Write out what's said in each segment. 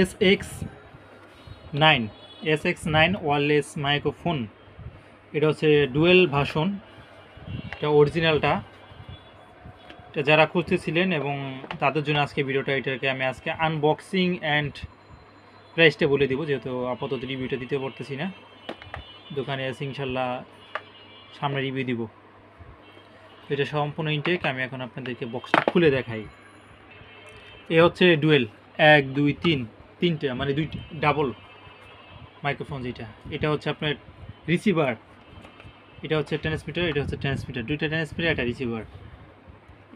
SX9 SX9 wireless microphone. এটা হচ্ছে dual version, এটা অরিজিনালটা। এটা যারা খুঁজতেছিলেন এবং তাদের জন্য আজকে ভিডিওটা, এটাকে আমি আজকে আনবক্সিং অ্যান্ড প্রাইসটা বলে দিব, যেহেতু আপাতত রিভিউটা দিতে পারতেছি না। দোকানে এসে ইনশাল্লাহ সামনে রিভিউ দিব। এটা সম্পূর্ণ ইনটেক। আমি এখন আপনাদেরকে বক্সটা খুলে দেখাই। এ হচ্ছে ডুয়েল 1 2 3 তিনটে, মানে দুইটা ডাবল মাইক্রোফোন। এটা হচ্ছে আপনার রিসিভার, এটা হচ্ছে ট্রান্সমিটার, এটা হচ্ছে ট্রান্সমিটার, দুইটা ট্রান্সমিটার, একটা রিসিভার।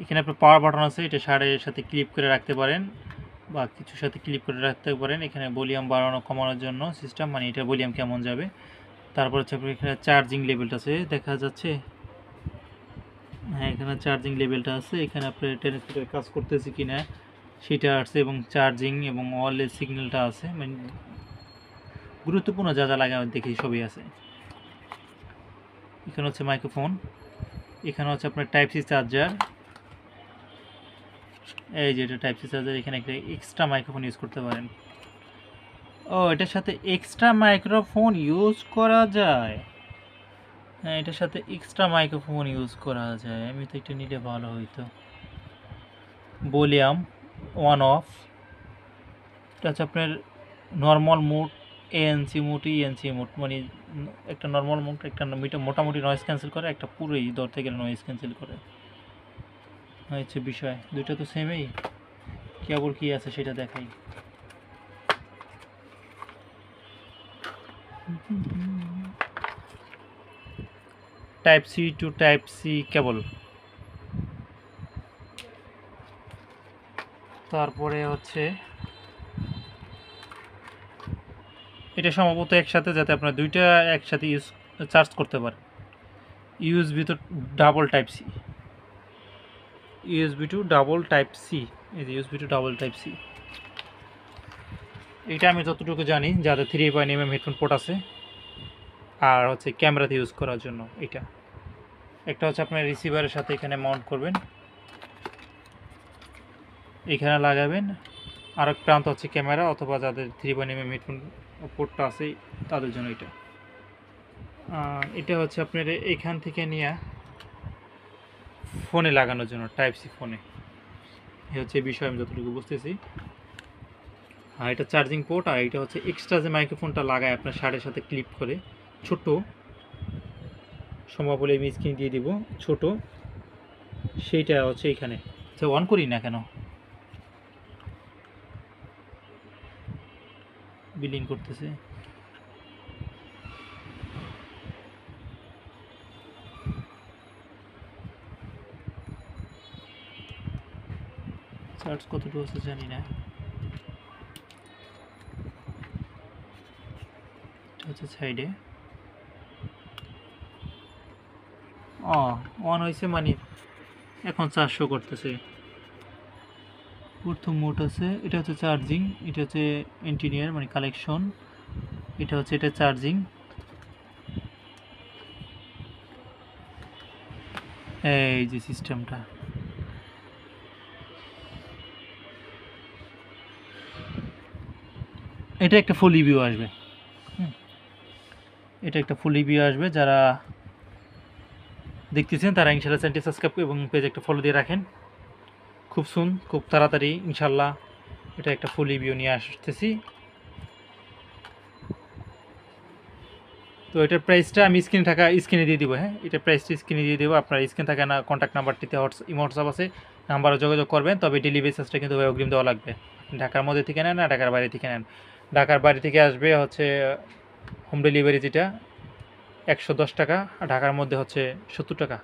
এখানে আপনার পাওয়ার বাটন আছে, এটা শাড়ির সাথে ক্লিপ করে রাখতে পারেন বা কিছুর সাথে ক্লিপ করে রাখতে পারেন। এখানে ভলিউম বাড়ানো কমানোর জন্য সিস্টেম, মানে এটা ভলিউম কেমন যাবে। তারপর হচ্ছে আপনার এখানে চার্জিং লেভেলটা আছে, দেখা যাচ্ছে, হ্যাঁ এখানে চার্জিং লেভেলটা আছে। এখানে আপনার ট্রান্সমিটার কাজ করতেছে কিনা সেটা আছে, এবং চার্জিং এবং ওয়্যারলেস সিগন্যালটা আছে, মানে গুরুত্বপূর্ণ যা যা লাগে দেখি সবই আছে। এখানে হচ্ছে মাইক্রোফোন, এখানে হচ্ছে আপনার টাইপ সি চার্জার, এই যে এটা টাইপ সি চার্জার। এখানে একটা এক্সট্রা মাইক্রোফোন ইউজ করতে পারেন। ও, এটার সাথে এক্সট্রা মাইক্রোফোন ইউজ করা যায়। হ্যাঁ, এটার সাথে এক্সট্রা মাইক্রোফোন ইউজ করা যায়। আমি তো এটা নিলে ভালো হইতো। ভলিউম অন অফ, এটা হচ্ছে আপনার normal mode, ANC mode, ENC mode, মানে একটা নর্মাল মোড, একটা মোটামুটি নয়েজ ক্যান্সেল করে, একটা পুরোই ধরতে গেলে নয়েজ ক্যান্সেল করে। হচ্ছে বিষয়, দুইটা তো সেমই। কেবল কি আছে সেটা দেখাই। Type C to type C cable. তারপরে হচ্ছে এটা সম্ভবত একসাথে, যাতে আপনার দুইটা একসাথে চার্জ করতে পারেন। USB তো double type C, USB to double type C, এই যে USB to double type C. এটা আমি যতটুকু জানি, যাদের 3.9mm হেডফোন পোর্ট আছে, আর হচ্ছে ক্যামেরাতে ইউজ করার জন্য এটা। একটা হচ্ছে আপনার রিসিভারের সাথে এখানে মাউন্ট করবেন, এখানে লাগাবেন। আর এক প্রান্ত হচ্ছে ক্যামেরা, অথবা যাদের 3.9mm হেডফোন পোর্টটা আছে তাদের জন্য এটা। এটা হচ্ছে আপনার এখান থেকে নিয়ে ফোনে লাগানোর জন্য, টাইপ সি ফোনে। এই হচ্ছে বিষয় আমি যতটুকু বুঝতেছি। আর এটা চার্জিং পোর্ট। আর এটা হচ্ছে এক্সট্রা যে মাইক্রোফোনটা লাগায় আপনার শার্টের সাথে ক্লিপ করে, ছোট, সম্ভব হলে আমি স্ক্রিন দিয়ে দিব, ছোট, সেইটা হচ্ছে এখানে। আচ্ছা, অন করি না কেন, বিলিং করতেছে। চার্জ কতটুকু আছে জানি না। এটা হচ্ছে সাইডে। অন হয়েছে, মানে এখন 400 করতেছে। প্রথম মোড আছে, এটা হচ্ছে চার্জিং, এটা হচ্ছে ইন্টিরিয়ার মানে কালেকশন, এটা হচ্ছে এটা চার্জিং। এই যে সিস্টেমটা, এটা একটা ফুল রিভিউ আসবে। এটা একটা ফুল রিভিউ আসবে। যারা দেখতেছেন তারা ইনশাল্লাহ চ্যানেলটি সাবস্ক্রাইব এবং পেজ একটা ফলো দিয়ে রাখেন। খুব তাড়াতাড়ি ইনশাল্লাহ এটা একটা ফুল রিভিউ নিয়ে আসতেছি। তো এটার প্রাইসটা আমি স্ক্রিনে দিয়ে দিব। হ্যাঁ, এটার প্রাইসটা স্ক্রিনে দিয়ে দেবো। আপনার স্ক্রিন থাকে না, কন্ট্যাক্ট নাম্বারটিতে হোয়াটসঅ্যাপ আছে, নাম্বারে যোগাযোগ করবেন। তবে ডেলিভারি চার্জটা কিন্তু অগ্রিম দেওয়া লাগবে। ঢাকার মধ্যে থেকে নেন না ঢাকার বাইরে থেকে নেন। ঢাকার বাইরে থেকে আসবে হচ্ছে হোম ডেলিভারি, যেটা 110 টাকা, আর ঢাকার মধ্যে হচ্ছে 70 টাকা।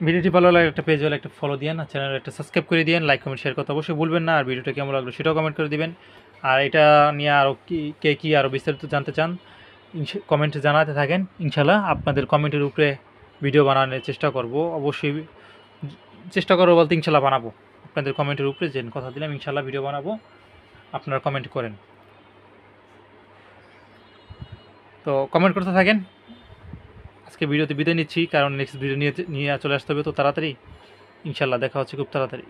ভিডিওটি ভালো লাগলে একটা পেজ হলে একটা ফলো দিয়েন, আর চ্যানেলে একটা সাবস্ক্রাইব করে দিয়েন, লাইক কমেন্ট শেয়ার করতে অবশ্যই ভুলবেন না। আর ভিডিওটা কেমন লাগলো সেটাও কমেন্ট করে দিবেন। আর এটা নিয়ে আরও কি আরও বিস্তারিত জানতে চান, কমেন্টে জানাতে থাকেন। ইনশাল্লাহ আপনাদের কমেন্টের উপরে ভিডিও বানানোর চেষ্টা করব। অবশ্যই চেষ্টা করবো বলতে ইনশাল্লাহ বানাবো। আপনাদের কমেন্টের উপরে যে কথা দিলাম, ইনশাল্লাহ ভিডিও বানাবো, আপনারা কমেন্ট করেন। তো কমেন্ট করতে থাকেন। আজকে ভিডিওতে বিদায় নিচ্ছি, কারণ নেক্সট ভিডিও নিয়ে চলে আসতে হবে তো তাড়াতাড়ি। ইনশাল্লাহ দেখা হচ্ছে খুব তাড়াতাড়ি।